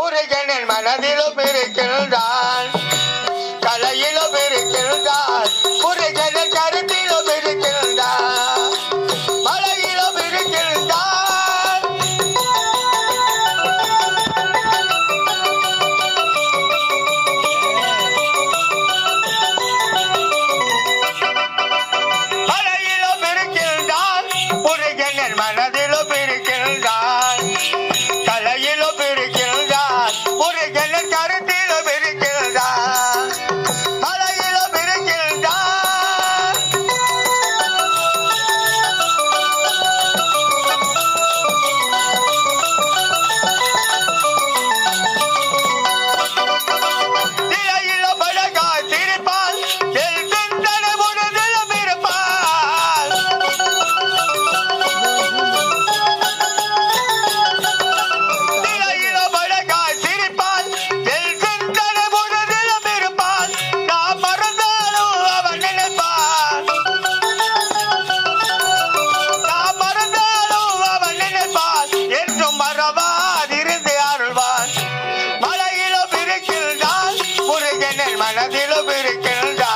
முருகனின் மனதிலும் இருக்கின்றான், கலையிலும் இருக்கின்றான், முருகனின் கருத்திலும் இருக்கின்றான், மலையிலும் இருக்கின்றான். மலையிலும் இருக்கின்றான், முருகனின் மனதிலும் இருக்கின்றான், கலையிலும் இருக்கின்றான், முருகனின் கருத்திலும் இருக்கின்றான், மலையிலும் இருக்கின்றான். திரையிலும் அழகாய் சிரிப்பான், என் சிந்தனை முழுதிலும் இருப்பான். திரையிலும் அழகாய் சிரிப்பான், என் சிந்தனை முழுதிலும் இருப்பான். நான் மறந்தாலும் அவன் நினைப்பான், நான் மறந்தாலும் அவன் நினைப்பான், என்றும் மறவாதிருந்து அருள்வான். மலையிலும் இருக்கின்றான், முருகனின் மனதிலும் இருக்கின்றான்.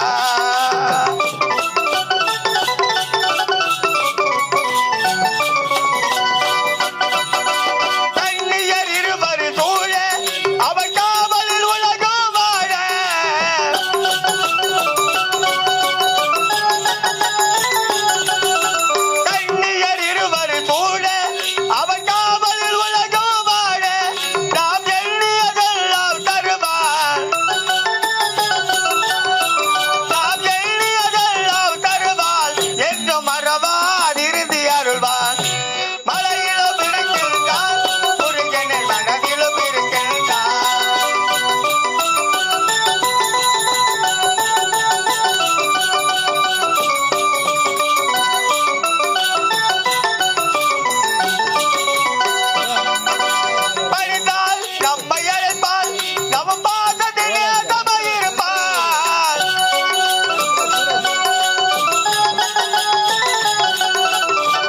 கண்ணியர் இருவர் சூழ அவன் காவலில் உலகம் வாழ. கண்ணியர் இருவர் சூழ அவன் காவலில் உலகம் வாழ. நாம் எண்ணியதெல்லாம் தருவான், நாம் எண்ணியதெல்லாம் தருவான், என்றும் மறவாதிருந்து அருள்வான். மலையிலும் இருக்கின்றான், முருகனின் மனதிலும் இருக்கின்றான். பணிந்தால் நம்மை அழைப்பான், நம் பாதத்திலே தமை இருப்பான்.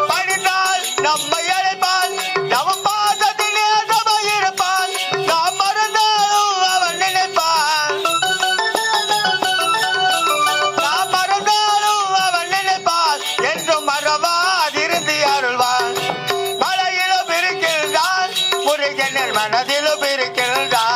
பணிந்தால் நம்மை அழைப்பான், நம் பாதத்திலே தமை இருப்பான். நாம் மறந்தாலும் அவன் நினைப்பான், நாம் மறந்தாலும் அவன் நினைப்பான், என்றும் மறவாதிருந்து அருள்வான். மலையிலும் இருக்கின்றான், முருகனின் மனதிலும் இருக்கின்றான்.